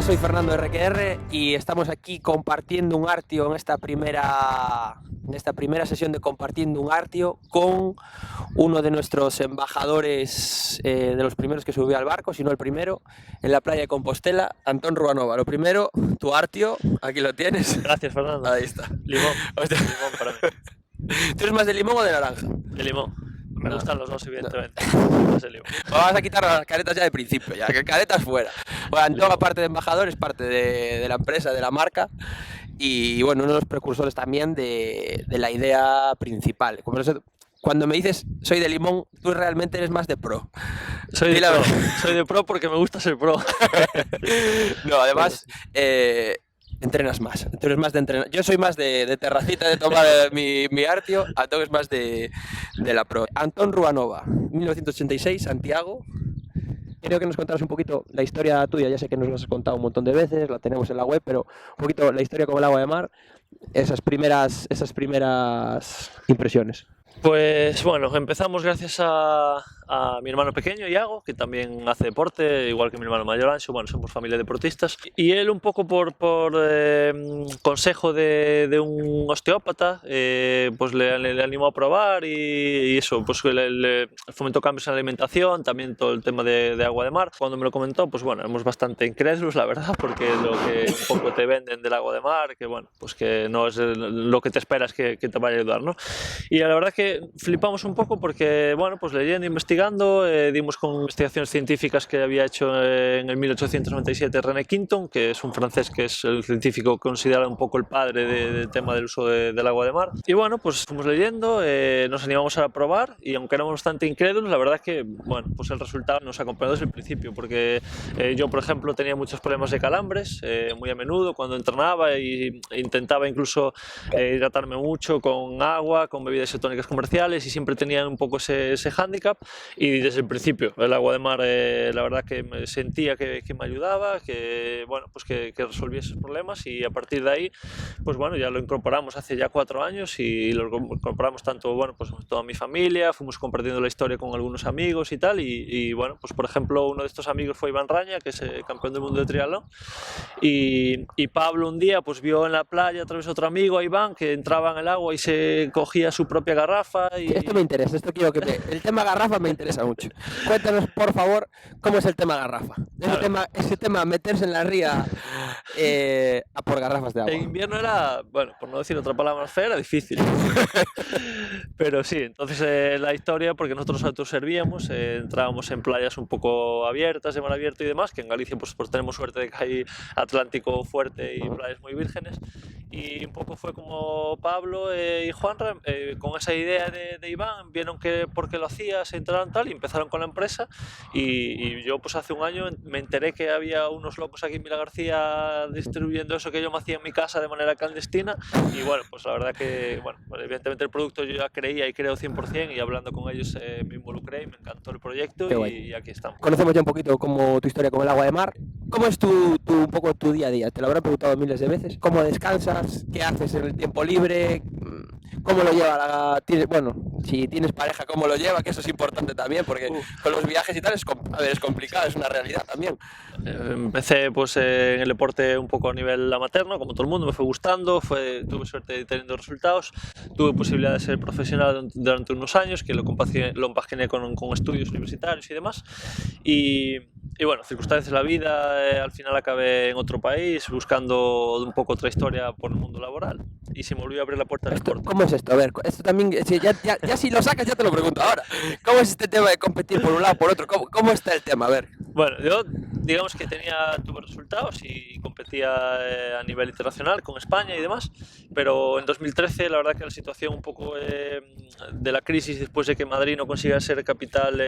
Hola, soy Fernando RQR y estamos aquí compartiendo un Artio en esta primera sesión de Compartiendo un Artio con uno de nuestros embajadores, de los primeros que subió al barco, si no el primero, en la playa de Compostela, Antón Ruanova. Lo primero, tu Artio, aquí lo tienes. Gracias, Fernando. Ahí está. Limón. Hostia. Limón para mí. ¿Tú eres más de limón o de naranja? De limón. Me No. gustan los dos, evidentemente. Más de limón. Vamos a quitar las caretas ya de principio, ya que caretas fuera. Bueno, Antón, aparte de embajador, es parte de la empresa, de la marca, y bueno, uno de los precursores también de la idea principal. Como eso, cuando me dices soy de limón, tú realmente eres más de pro. Soy de pro. Soy de pro porque me gusta ser pro. No, además, entrenas más. Tú eres más de entrenar. Yo soy más de terracita, de tomar mi Artio. Antón es más de la pro. Antón Ruanova, 1986, Santiago. Creo que nos contaras un poquito la historia tuya. Ya sé que nos lo has contado un montón de veces, la tenemos en la web, pero un poquito la historia con el agua de mar, esas primeras impresiones. Pues bueno, empezamos gracias a mi hermano pequeño, Iago, que también hace deporte, igual que mi hermano mayor, Anxo. Bueno, somos familia de deportistas. Y él, un poco por consejo de un osteópata, pues le animó a probar y eso, pues le fomentó cambios en la alimentación, también todo el tema de agua de mar. Cuando me lo comentó, pues bueno, éramos bastante incrédulos, la verdad, porque lo que un poco te venden del agua de mar, que bueno, pues que no es lo que te esperas que te vaya a ayudar, ¿no? Y la verdad que flipamos un poco porque, bueno, pues leyendo, investigando, dimos con investigaciones científicas que había hecho en el 1897 René Quinton, que es un francés que es el científico considerado un poco el padre del tema del uso del agua de mar. Y bueno, pues fuimos leyendo, nos animamos a probar y aunque éramos bastante incrédulos, la verdad es que, bueno, pues el resultado nos acompañó desde el principio, porque yo, por ejemplo, tenía muchos problemas de calambres muy a menudo cuando entrenaba e intentaba incluso hidratarme mucho con agua, con bebidas isotónicas comerciales, y siempre tenía un poco ese hándicap. Y desde el principio el agua de mar, la verdad que me sentía que me ayudaba, que bueno, pues que resolvía esos problemas, y a partir de ahí, pues bueno, ya lo incorporamos hace ya 4 años y lo incorporamos tanto, bueno, pues toda mi familia, fuimos compartiendo la historia con algunos amigos y tal, y bueno, pues por ejemplo uno de estos amigos fue Iván Raña, que es campeón del mundo de triatlón, y Pablo un día pues vio en la playa a través de otro amigo, a Iván, que entraba en el agua y se cogía su propia garrafa y... Esto me interesa, esto quiero que el tema garrafa me interesa mucho. Cuéntanos, por favor, cómo es el tema garrafa. Ese tema meterse en la ría a por garrafas de agua. En invierno era, bueno, por no decir otra palabra más fea, era difícil. Pero sí, entonces la historia, porque nosotros autoservíamos, entrábamos en playas un poco abiertas, de mar abierto y demás, que en Galicia pues tenemos suerte de que hay Atlántico fuerte y playas muy vírgenes. Y un poco fue como Pablo y Juanra, con esa idea de Iván, vieron que por qué lo hacía, se enteraron tal y empezaron con la empresa. Y yo pues hace un año me enteré que había unos locos aquí en Vila García distribuyendo eso que yo me hacía en mi casa de manera clandestina. Y bueno, pues la verdad que, bueno, pues evidentemente el producto yo ya creía y creo 100%, y hablando con ellos me involucré y me encantó el proyecto y aquí estamos. Conocemos ya un poquito como tu historia con el agua de mar. ¿Cómo es un poco tu día a día? Te lo habrán preguntado miles de veces. ¿Cómo descansas? ¿Qué haces en el tiempo libre? ¿Cómo lo lleva bueno, si tienes pareja, cómo lo lleva? Que eso es importante también, porque con los viajes y tal es complicado, es una realidad también. Empecé pues en el deporte un poco a nivel amateur, ¿no? Como todo el mundo, me fue gustando, tuve suerte de teniendo resultados, tuve posibilidad de ser profesional durante unos años, que lo compaginé con estudios universitarios y demás, y bueno, circunstancias de la vida, al final acabé en otro país buscando un poco otra historia por el mundo laboral, y se me volvió a abrir la puerta del deporte. ¿Cómo es esto? A ver, esto también, ya si lo sacas ya te lo pregunto ahora. ¿Cómo es este tema de competir por un lado por otro? ¿Cómo está el tema? A ver. Bueno, yo digamos que tuve resultados y competía a nivel internacional con España y demás, pero en 2013 la verdad que la situación un poco de la crisis después de que Madrid no consiga ser capital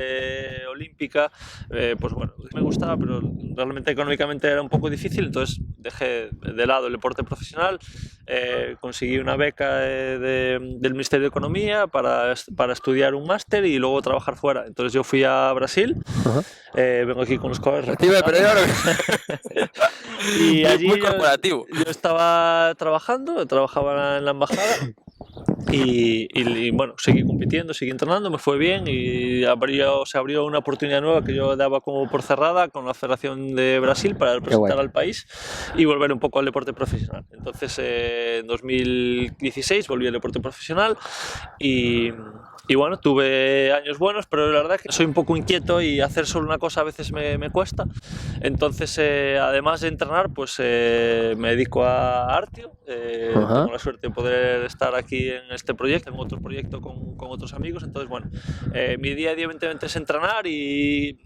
olímpica, pues bueno, me gustaba, pero realmente económicamente era un poco difícil, entonces dejé de lado el deporte profesional, conseguí una beca del Ministerio de Economía para estudiar un máster y luego trabajar fuera. Entonces yo fui a Brasil, vengo aquí con los covers. Y allí muy corporativo. yo estaba trabajaba en la embajada Y bueno, seguí compitiendo, seguí entrenando, me fue bien y se abrió una oportunidad nueva que yo daba como por cerrada con la Federación de Brasil para representar al país y volver un poco al deporte profesional. Entonces en 2016 volví al deporte profesional y bueno, tuve años buenos, pero la verdad es que soy un poco inquieto y hacer solo una cosa a veces me cuesta. Entonces, además de entrenar, pues me dedico a Artio. Tengo la suerte de poder estar aquí en este proyecto, en otro proyecto con otros amigos. Entonces, bueno, mi día a día evidentemente es entrenar y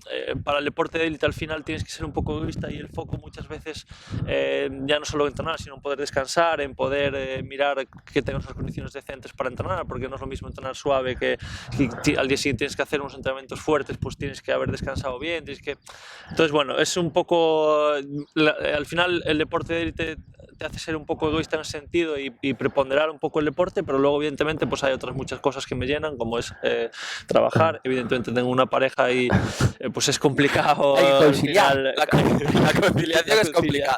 para el deporte de élite al final tienes que ser un poco egoísta y el foco muchas veces ya no solo entrenar, sino en poder descansar, en poder mirar que tengas unas condiciones decentes para entrenar, porque no es lo mismo entrenar suave que al día siguiente tienes que hacer unos entrenamientos fuertes, pues tienes que haber descansado bien, Entonces, bueno, es un poco... al final el deporte de élite te hace ser un poco egoísta en ese sentido y preponderar un poco el deporte, pero luego evidentemente pues hay otras muchas cosas que me llenan, como es trabajar. Evidentemente tengo una pareja y pues es complicado. Hay que conciliar. La conciliación es complicada.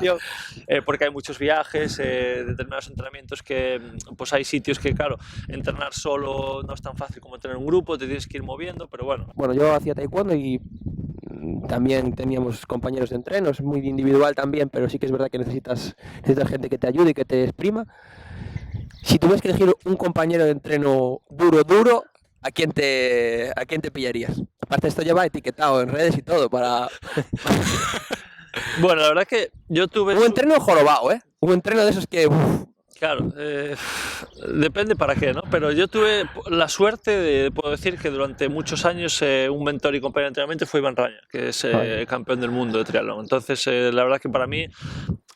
Porque hay muchos viajes, determinados entrenamientos que pues hay sitios que, claro, entrenar solo no es tan fácil como tener un grupo, te tienes que ir moviendo, pero bueno. Bueno, yo hacía taekwondo y también teníamos compañeros de entrenos, muy individual también, pero sí que es verdad que necesitas gente que te ayude y que te exprima. Si tuvieras que elegir un compañero de entreno duro, ¿a quién te pillarías? Aparte esto lleva etiquetado en redes y todo para... Bueno, la verdad que yo tuve... Un entreno jorobado, ¿eh? Un entreno de esos que... Claro, depende para qué, ¿no? Pero yo tuve la suerte de, puedo decir que durante muchos años un mentor y compañero de entrenamiento fue Iván Raña, que es campeón del mundo de triatlón. Entonces, la verdad que para mí,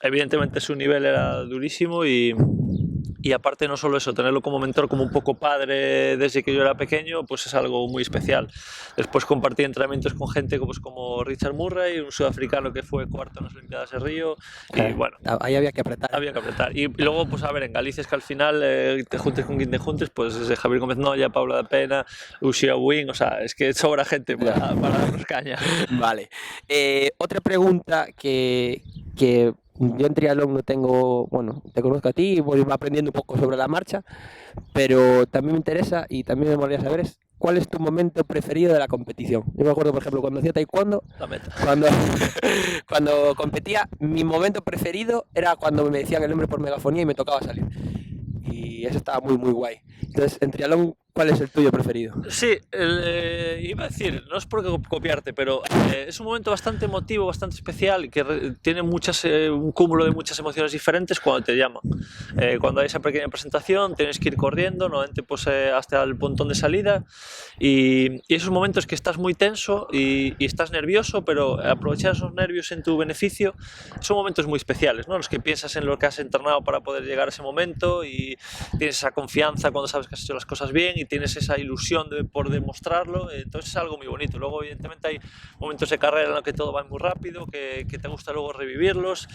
evidentemente su nivel era durísimo y aparte no solo eso, tenerlo como mentor, como un poco padre desde que yo era pequeño, pues es algo muy especial. Después compartí entrenamientos con gente pues, como Richard Murray, un sudafricano que fue cuarto en las Olimpiadas de Río, y bueno... Ahí había que apretar. Había que apretar. Y luego, pues a ver, en Galicia es que al final te juntes con quien te juntes, pues desde Javier Gómez Noya, Paula da Pena, Uxía Wing, o sea, es que sobra gente para darnos caña. Vale. Otra pregunta que yo en triatlón no tengo, bueno, te conozco a ti, voy aprendiendo un poco sobre la marcha, pero también me interesa y también me molaría saber ¿cuál es tu momento preferido de la competición? Yo me acuerdo, por ejemplo, cuando hacía taekwondo, cuando competía, mi momento preferido era cuando me decían el nombre por megafonía y me tocaba salir. Y eso estaba muy, muy guay. Entonces, en triatlón, ¿cuál es el tuyo preferido? Sí, iba a decir, no es por copiarte, pero es un momento bastante emotivo, bastante especial, que tiene un cúmulo de muchas emociones diferentes cuando te llaman. Cuando hay esa pequeña presentación, tienes que ir corriendo, normalmente pues, hasta el pontón de salida, y esos momentos que estás muy tenso y estás nervioso, pero aprovechar esos nervios en tu beneficio, son momentos muy especiales, ¿no? Los que piensas en lo que has entrenado para poder llegar a ese momento y tienes esa confianza cuando sabes que has hecho las cosas bien y tienes esa ilusión por demostrarlo, entonces es algo muy bonito. Luego evidentemente hay momentos de carrera en los que todo va muy rápido, que te gusta luego revivirlos,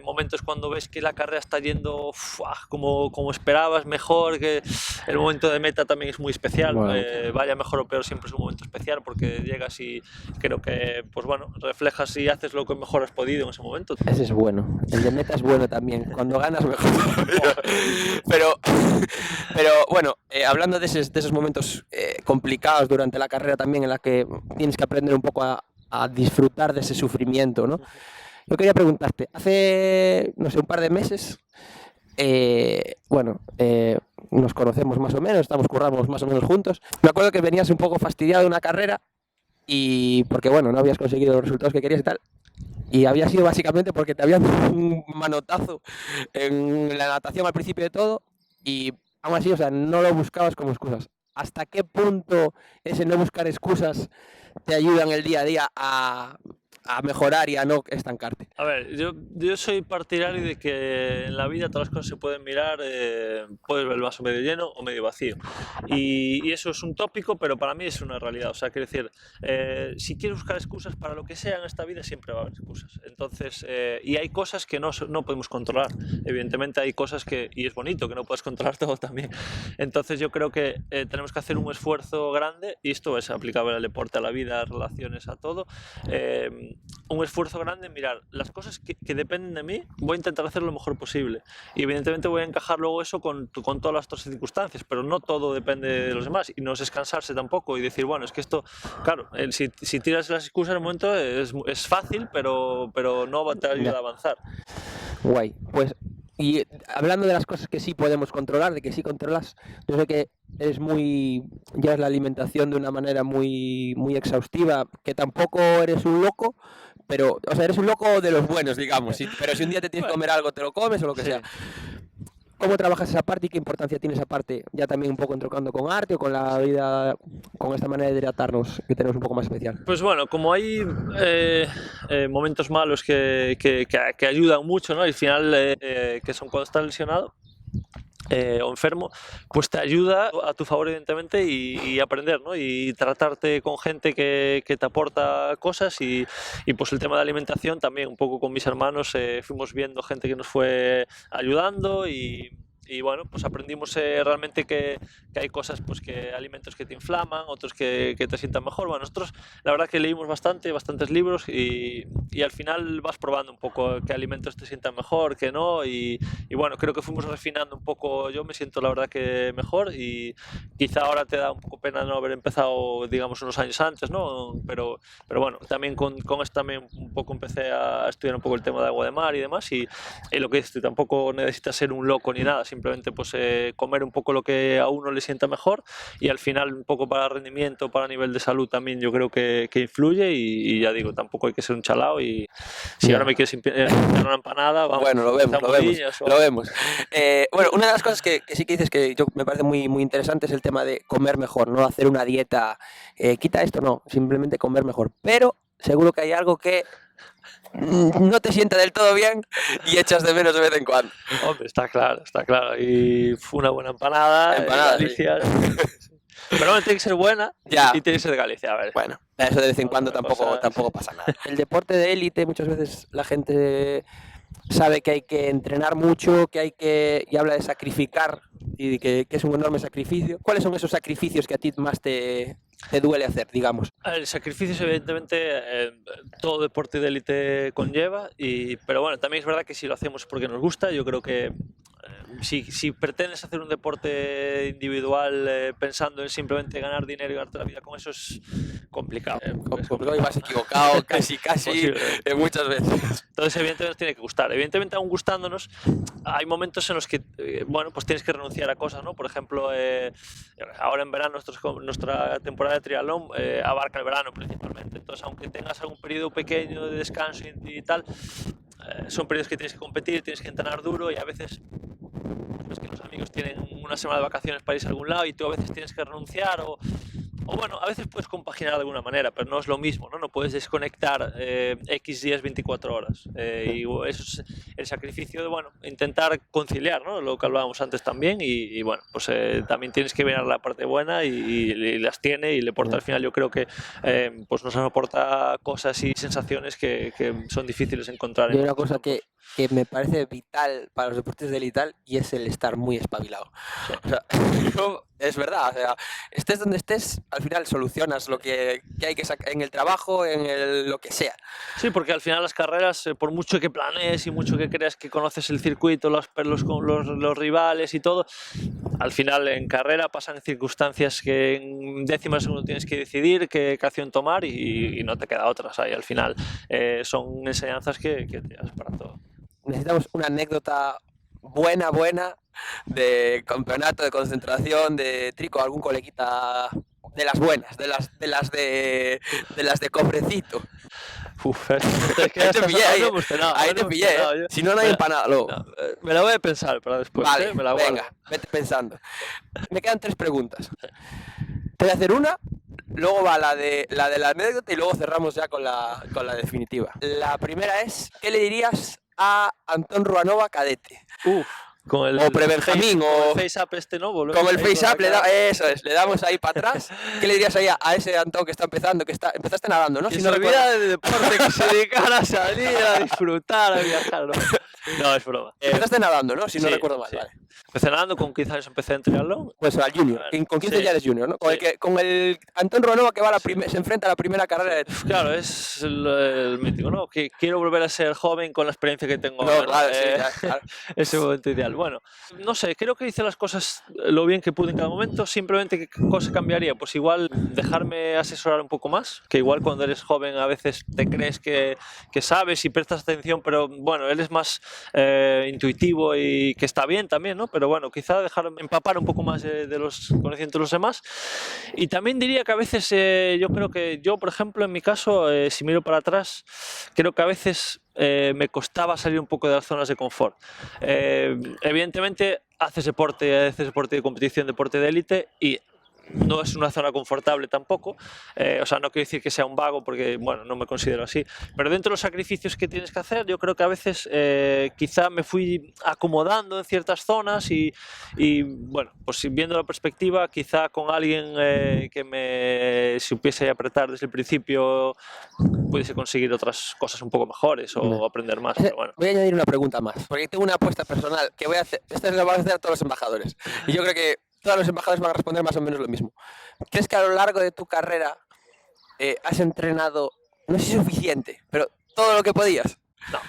momentos cuando ves que la carrera está yendo como esperabas, mejor, que el momento de meta también es muy especial, bueno, vaya mejor o peor siempre es un momento especial porque llegas y creo que pues bueno, reflejas y haces lo que mejor has podido en ese momento. Ese es bueno, el de meta es bueno también, cuando ganas mejor. pero bueno, hablando de esos momentos complicados durante la carrera también, en la que tienes que aprender un poco a disfrutar de ese sufrimiento, ¿no? Yo quería preguntarte, hace, no sé, un par de meses, nos conocemos más o menos, curramos más o menos juntos. Me acuerdo que venías un poco fastidiado de una carrera y porque, bueno, no habías conseguido los resultados que querías y tal. Y había sido básicamente porque te habían dado un manotazo en la natación al principio de todo y aún así, o sea, no lo buscabas como excusas. ¿Hasta qué punto ese no buscar excusas te ayuda en el día a día a mejorar y a no estancarte? A ver, yo soy partidario de que en la vida todas las cosas se pueden mirar, puedes ver el vaso medio lleno o medio vacío. Y eso es un tópico, pero para mí es una realidad. O sea, quiero decir, si quieres buscar excusas para lo que sea en esta vida, siempre va a haber excusas. Entonces, y hay cosas que no podemos controlar. Evidentemente hay cosas y es bonito que no puedes controlar todo también. Entonces yo creo que tenemos que hacer un esfuerzo grande, y esto es aplicable al deporte, a la vida, a relaciones, a todo. un esfuerzo grande en mirar las cosas que dependen de mí, voy a intentar hacer lo mejor posible. Y evidentemente voy a encajar luego eso con todas las otras circunstancias, pero no todo depende de los demás. Y no es descansarse tampoco y decir, bueno, es que esto, claro, si tiras las excusas en el momento es fácil, pero no te ayuda a avanzar. Guay. Pues, y hablando de las cosas que sí podemos controlar, de que sí controlas, yo sé que llevas la alimentación de una manera muy, muy exhaustiva, que tampoco eres un loco, pero, o sea, eres un loco de los buenos, digamos, pero si un día te tienes que comer algo, te lo comes o lo que sea. ¿Cómo trabajas esa parte y qué importancia tiene esa parte? Ya también un poco entrocando con arte o con la vida, con esta manera de hidratarnos que tenemos un poco más especial. Pues bueno, como hay momentos malos que ayudan mucho, ¿no? Y al final, que son cuando estás lesionado o enfermo, pues te ayuda a tu favor evidentemente y aprender, ¿no? Y tratarte con gente que te aporta cosas y pues el tema de alimentación también, un poco con mis hermanos fuimos viendo gente que nos fue ayudando y bueno, pues aprendimos realmente que hay cosas, pues que alimentos que te inflaman, otros que te sientan mejor. Bueno, nosotros la verdad que leímos bastantes libros y al final vas probando un poco qué alimentos te sientan mejor, qué no y bueno, creo que fuimos refinando un poco. Yo me siento la verdad que mejor y quizá ahora te da un poco pena no haber empezado, digamos, unos años antes, ¿no? Pero bueno, también con esto también un poco empecé a estudiar un poco el tema de agua de mar y demás y lo que dices, tampoco necesitas ser un loco ni nada, simplemente pues comer un poco lo que a uno le sienta mejor y al final un poco para rendimiento, para nivel de salud también yo creo que influye y ya digo, tampoco hay que ser un chalao y si ahora me quieres una empanada, vamos. Bueno, lo vemos. Bueno, una de las cosas que sí que dices que yo me parece muy, muy interesante es el tema de comer mejor, no hacer una dieta, quita esto, no, simplemente comer mejor, pero seguro que hay algo que no te sienta del todo bien y echas de menos de vez en cuando. Hombre, está claro. Y fue una buena empanada de Galicia. Sí. Pero bueno, tiene que ser buena y tiene que ser de Galicia, a ver. Bueno, eso de vez en cuando tampoco pasa nada. El deporte de élite, muchas veces la gente sabe que hay que entrenar mucho, y habla de sacrificar y que es un enorme sacrificio. ¿Cuáles son esos sacrificios que a ti más te duele hacer, digamos? El sacrificio, evidentemente, todo deporte de élite conlleva, pero bueno, también es verdad que si lo hacemos porque nos gusta, yo creo que si pretendes hacer un deporte individual pensando en simplemente ganar dinero y ganarte la vida con eso es complicado. Y vas equivocado casi muchas veces. Entonces evidentemente nos tiene que gustar. Evidentemente aún gustándonos hay momentos en los que bueno, pues tienes que renunciar a cosas, ¿no? Por ejemplo, ahora en verano nuestra temporada de triatlón abarca el verano principalmente. Entonces aunque tengas algún periodo pequeño de descanso y tal, son periodos que tienes que competir, tienes que entrenar duro y a veces pues que los amigos tienen una semana de vacaciones para irse a algún lado y tú a veces tienes que renunciar o bueno, a veces puedes compaginar de alguna manera, pero no es lo mismo, ¿no? No puedes desconectar X días 24 horas. Y eso es el sacrificio de, bueno, intentar conciliar, ¿no? Lo que hablábamos antes también y bueno, pues también tienes que ver la parte buena y las tiene y le aporta al final, yo creo que pues nos aporta cosas y sensaciones que son difíciles de encontrar. Hay una cosa que me parece vital para los deportes de élite y es el estar muy espabilado. Sí. O sea, es verdad, o sea, estés donde estés, al final solucionas lo que hay que sacar en el trabajo, lo que sea. Sí, porque al final las carreras, por mucho que planees y mucho que creas que conoces el circuito, los rivales y todo, al final en carrera pasan circunstancias que en décimas segundo tienes que decidir qué acción tomar y no te queda otra. O sea, y al final son enseñanzas que te das para todo. Necesitamos una anécdota buena de campeonato, de concentración, de trico, algún coleguita de las buenas, de las de cofrecito. Uf, ahí te pillé, si no hay empanada luego. No, me la voy a pensar para después. Vale, me la venga, vete pensando. Me quedan 3 preguntas. Te voy a hacer una, luego va la de la anécdota y luego cerramos ya con la definitiva. La primera es, ¿qué le dirías a Antón Ruanova cadete? Con el pre-Benjamín o el face-up ¿no? Con el face-up le damos ahí para atrás. ¿Qué le dirías ahí a ese Antón que está empezando, empezaste nadando, ¿no? Si no se olvida de deporte, que se dedicara a salir, a disfrutar, a viajar, ¿no? No, es broma. Empezaste nadando, ¿no? Si no recuerdo mal, vale. Empecé nadando, con 15 años empecé en triatlón. Pues al junior. Con 15 Sí. ya eres junior, ¿no? Con el Antón Ruanova que va se enfrenta a la primera carrera de... Claro, es el mítico, ¿no? Que quiero volver a ser joven con la experiencia que tengo No, ahora. claro, sí, ya, claro. Ese momento ideal. Bueno, no sé, creo que hice las cosas lo bien que pude en cada momento. Simplemente, ¿qué cosa cambiaría? Pues igual dejarme asesorar un poco más, que igual cuando eres joven a veces te crees que sabes y prestas atención, pero bueno, él es más intuitivo y que está bien también, ¿no? Pero bueno, quizá dejarme empapar un poco más de los conocimientos de los demás. Y también diría que a veces yo creo que yo, por ejemplo, en mi caso, si miro para atrás, creo que a veces me costaba salir un poco de las zonas de confort. Evidentemente, haces deporte de competición, deporte de élite y no es una zona confortable tampoco, o sea, no quiero decir que sea un vago porque, bueno, no me considero así, pero dentro de los sacrificios que tienes que hacer, yo creo que a veces quizá me fui acomodando en ciertas zonas y bueno, pues viendo la perspectiva, quizá con alguien que me supiese apretar desde el principio pudiese conseguir otras cosas un poco mejores o aprender más, pero bueno. Voy a añadir una pregunta más, porque tengo una apuesta personal que voy a hacer, esta la van a hacer a todos los embajadores, y yo creo que todos los embajadores van a responder más o menos lo mismo. ¿Crees que a lo largo de tu carrera has entrenado, no sé si suficiente, pero todo lo que podías? No.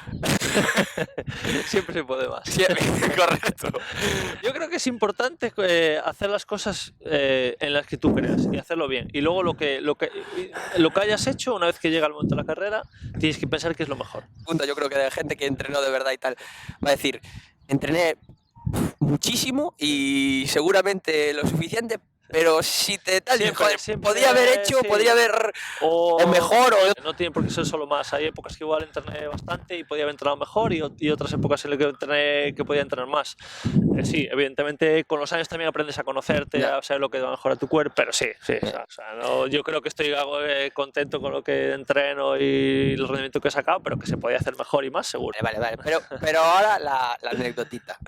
Siempre se puede más. Siempre, correcto. Yo creo que es importante hacer las cosas en las que tú creas y hacerlo bien. Y luego lo que hayas hecho, una vez que llega el momento de la carrera, tienes que pensar que es lo mejor. Yo creo que de gente que entrenó de verdad y tal, va a decir, entrené muchísimo y seguramente lo suficiente, pero si te tal, Siempre, podría haber hecho, sí. podría haber o mejor o... No tiene por qué ser solo más. Hay épocas que igual entrené bastante y podía haber entrenado mejor y otras épocas en las que entrené que podía entrenar más. Sí, evidentemente con los años también aprendes a conocerte, a saber lo que va mejor a tu cuerpo, pero sí. O sea, no, yo creo que estoy contento con lo que entreno y el rendimiento que he sacado, pero que se podía hacer mejor y más seguro. Vale. Pero ahora la anécdotita.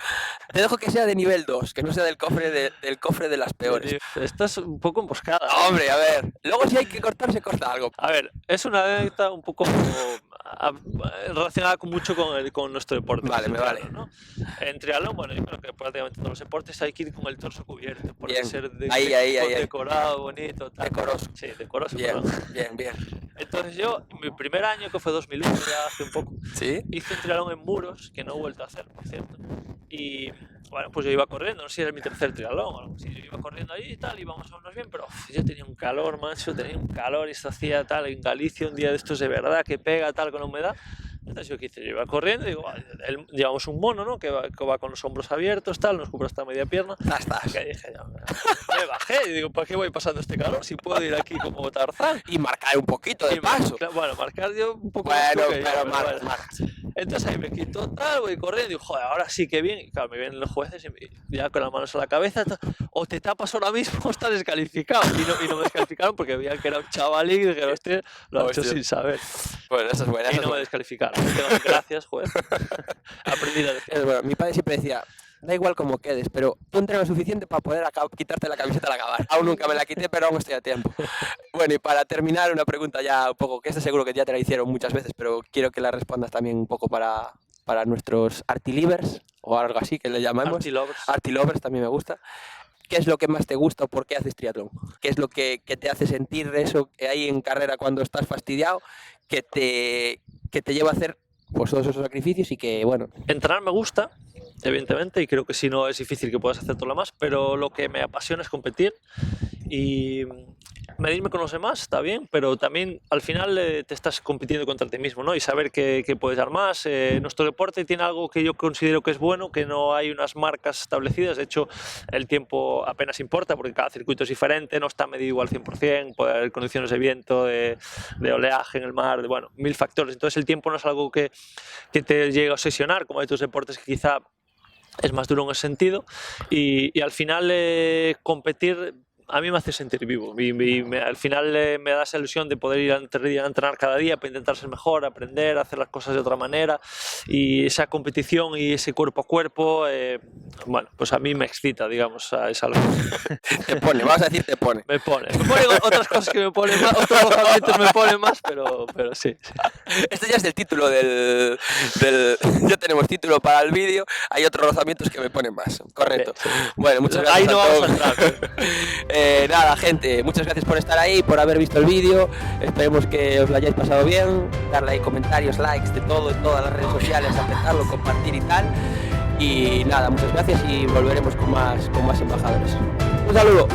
Te dejo que sea de nivel 2, que no sea del cofre de las peores. Esta es un poco emboscada. Hombre, a ver. Luego si hay que cortar, se corta algo. A ver, es una anécdota un poco relacionada con nuestro deporte. Vale, me vale. ¿No? En triatlón, bueno, yo creo que prácticamente todos los deportes hay que ir con el torso cubierto. Por ser decorado, bonito. Tal. Decoroso. Sí, decoroso. Bien. Entonces yo, mi primer año, que fue 2001, ya hace un poco, ¿Sí? hice un triatlón en muros, que no he vuelto a hacer, por cierto. Y bueno, pues yo iba corriendo, no sé si era mi tercer triatlón o algo así, yo iba corriendo ahí y tal, íbamos a unos bien, pero yo tenía un calor, macho, y se hacía tal, en Galicia un día de estos de verdad, que pega tal con la humedad. Entonces yo qué hice, yo iba corriendo y digo, llevamos un mono, ¿no? Que va con los hombros abiertos, tal, nos cubre hasta media pierna. Estás. Y dije yo, me bajé y digo, ¿para qué voy pasando este calor si puedo ir aquí como Tarzán? Y marcar un poquito de paso. Bueno, marcar yo un poco más. Bueno, pero marcas. Entonces ahí me quito tal, voy corriendo y digo, joder, ahora sí que bien. Y claro, me vienen los jueces y ya con las manos a la cabeza, o te tapas ahora mismo o estás descalificado. Y no me descalificaron porque veían que era un chavalín y dije, hostia, lo he hecho sin saber. Bueno, eso es buena. Y no me descalificaron. Gracias, juez. Aprendí a decir. Bueno, mi padre siempre decía, da igual cómo quedes, pero tú entrenas lo suficiente para poder quitarte la camiseta al acabar. Aún nunca me la quité, pero aún estoy a tiempo. Bueno, y para terminar, una pregunta ya un poco, que esta seguro que ya te la hicieron muchas veces, pero quiero que la respondas también un poco para nuestros artilivers, o algo así que le llamamos. Artilovers también me gusta. ¿Qué es lo que más te gusta o por qué haces triatlón? ¿Qué es lo que te hace sentir eso ahí en carrera cuando estás fastidiado, que te lleva a hacer pues todos esos sacrificios y que, bueno... Entrenar me gusta, evidentemente, y creo que si no es difícil que puedas hacer todo lo más, pero lo que me apasiona es competir y medirme con los demás, está bien, pero también al final te estás compitiendo contra ti mismo, ¿no? Y saber que puedes dar más. Nuestro deporte tiene algo que yo considero que es bueno, que no hay unas marcas establecidas, de hecho el tiempo apenas importa porque cada circuito es diferente, no está medido igual 100%, puede haber condiciones de viento, de oleaje en el mar, bueno, 1000 factores, entonces el tiempo no es algo que te llegue a obsesionar, como hay otros deportes que quizá es más duro en ese sentido, y al final competir a mí me hace sentir vivo y al final me da esa ilusión de poder ir a entrenar cada día para intentar ser mejor, aprender, hacer las cosas de otra manera, y esa competición y ese cuerpo a cuerpo, bueno, pues a mí me excita, digamos, es algo. Te pone, vamos a decir te pone. Me pone otras cosas que me ponen más, otros rozamientos me ponen más, pero sí. Este ya es el título del ya tenemos título para el vídeo, hay otros rozamientos que me ponen más, correcto. Sí. Bueno, muchas gracias. Ahí no vamos a entrar. Nada, gente, muchas gracias por estar ahí, por haber visto el vídeo. Esperemos que os lo hayáis pasado bien. Darle ahí comentarios, likes, de todo en todas las redes sociales, aceptarlo, compartir y tal. Y nada, muchas gracias y volveremos con más embajadores. Un saludo.